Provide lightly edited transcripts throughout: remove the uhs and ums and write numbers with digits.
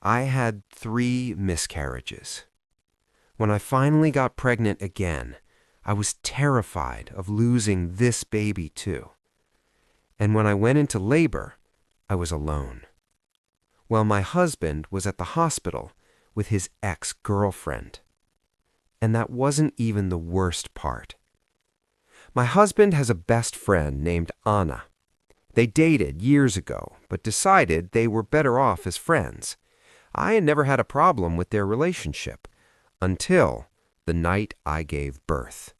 I had 3 miscarriages. When I finally got pregnant again, I was terrified of losing this baby too. And when I went into labor, I was alone. Well, my husband was at the hospital with his ex-girlfriend. And that wasn't even the worst part. My husband has a best friend named Anna. They dated years ago, but decided they were better off as friends. I had never had a problem with their relationship until the night I gave birth.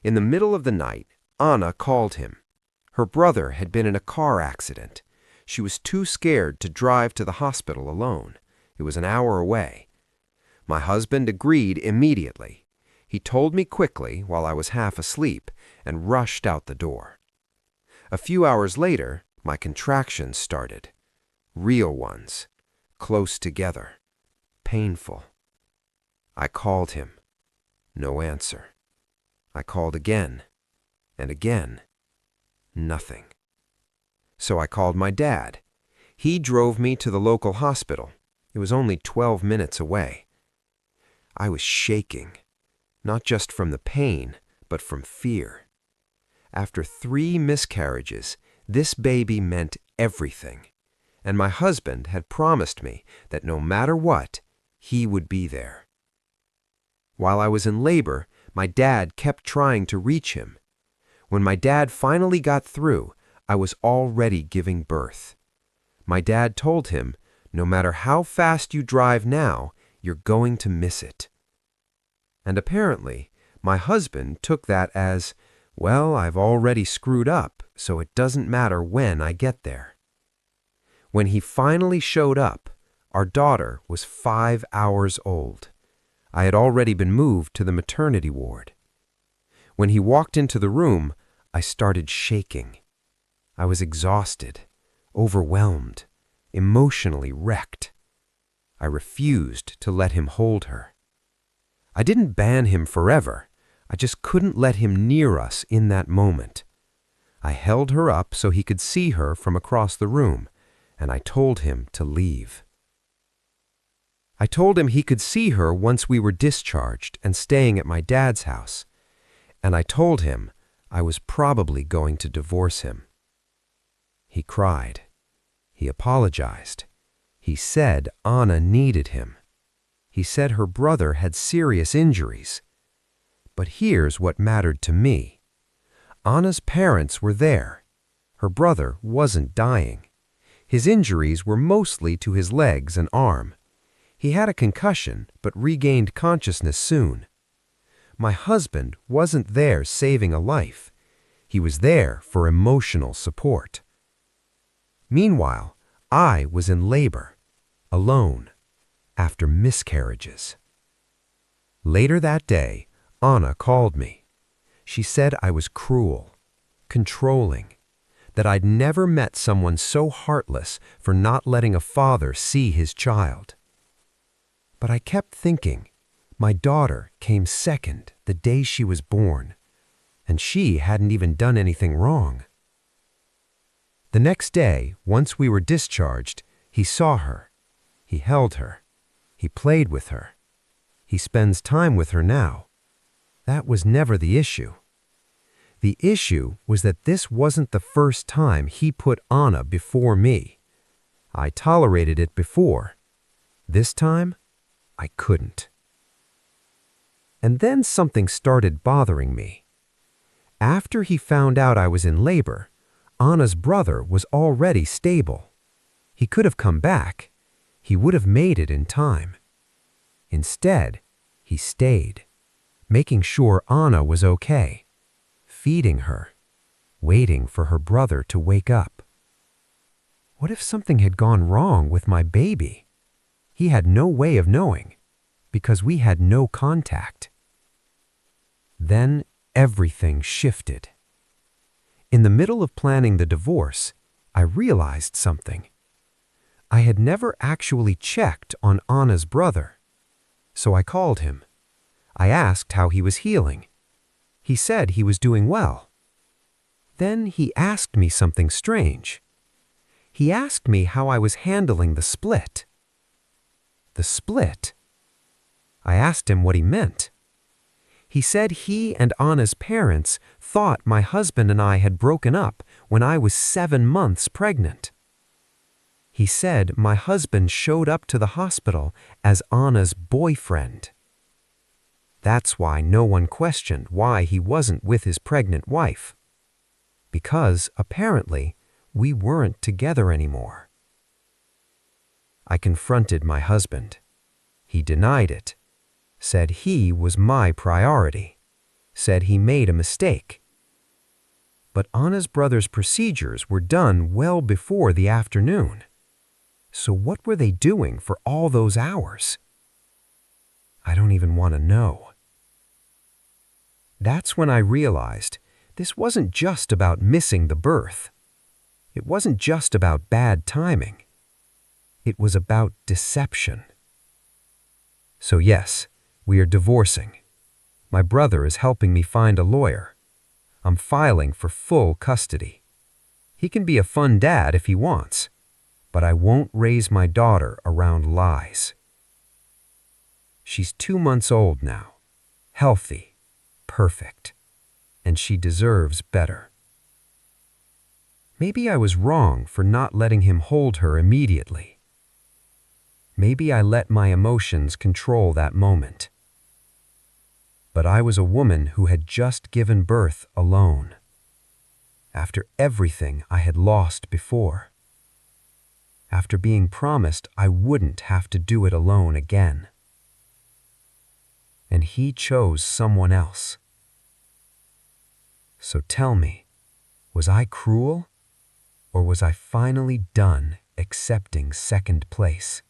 In the middle of the night, Anna called him. Her brother had been in a car accident. She was too scared to drive to the hospital alone. It was an hour away. My husband agreed immediately. He told me quickly while I was half asleep and rushed out the door. A few hours later, my contractions started. Real ones, close together, painful. I called him. No answer. I called again and again. Nothing. So I called my dad. He drove me to the local hospital. It was only 12 minutes away. I was shaking, not just from the pain, but from fear. After 3 miscarriages, this baby meant everything, and my husband had promised me that no matter what, he would be there. While I was in labor, my dad kept trying to reach him. When my dad finally got through, I was already giving birth. My dad told him, "No matter how fast you drive now, you're going to miss it." And apparently, my husband took that as, well, I've already screwed up, so it doesn't matter when I get there. When he finally showed up, our daughter was 5 hours old. I had already been moved to the maternity ward. When he walked into the room, I started shaking. I was exhausted, overwhelmed, emotionally wrecked. I refused to let him hold her. I didn't ban him forever. I just couldn't let him near us in that moment. I held her up so he could see her from across the room, and I told him to leave. I told him he could see her once we were discharged and staying at my dad's house, and I told him I was probably going to divorce him. He cried. He apologized. He said Anna needed him. He said her brother had serious injuries. But here's what mattered to me. Anna's parents were there. Her brother wasn't dying. His injuries were mostly to his legs and arm. He had a concussion, but regained consciousness soon. My husband wasn't there saving a life. He was there for emotional support. Meanwhile, I was in labor, alone, after miscarriages. Later that day, Anna called me. She said I was cruel, controlling, that I'd never met someone so heartless for not letting a father see his child. But I kept thinking, my daughter came second the day she was born, and she hadn't even done anything wrong. The next day, once we were discharged, he saw her. He held her. He played with her. He spends time with her now. That was never the issue. The issue was that this wasn't the first time he put Anna before me. I tolerated it before. This time, I couldn't. And then something started bothering me. After he found out I was in labor, Anna's brother was already stable. He could have come back. He would have made it in time. Instead, he stayed, making sure Anna was okay, feeding her, waiting for her brother to wake up. What if something had gone wrong with my baby? He had no way of knowing, because we had no contact. Then everything shifted. In the middle of planning the divorce, I realized something. I had never actually checked on Anna's brother. So I called him. I asked how he was healing. He said he was doing well. Then he asked me something strange. He asked me how I was handling the split. the split. I asked him what he meant. He said he and Anna's parents thought my husband and I had broken up when I was 7 months pregnant. He said my husband showed up to the hospital as Anna's boyfriend. That's why no one questioned why he wasn't with his pregnant wife. Because, apparently, we weren't together anymore. I confronted my husband. He denied it. Said he was my priority. Said he made a mistake. But Anna's brother's procedures were done well before the afternoon. So what were they doing for all those hours? I don't even want to know. That's when I realized this wasn't just about missing the birth. It wasn't just about bad timing. It was about deception. So yes, we are divorcing. My brother is helping me find a lawyer. I'm filing for full custody. He can be a fun dad if he wants, but I won't raise my daughter around lies. She's 2 months old now, healthy, perfect, and she deserves better. Maybe I was wrong for not letting him hold her immediately. Maybe I let my emotions control that moment. But I was a woman who had just given birth alone, after everything I had lost before, after being promised I wouldn't have to do it alone again. And he chose someone else. So tell me, was I cruel, or was I finally done accepting second place?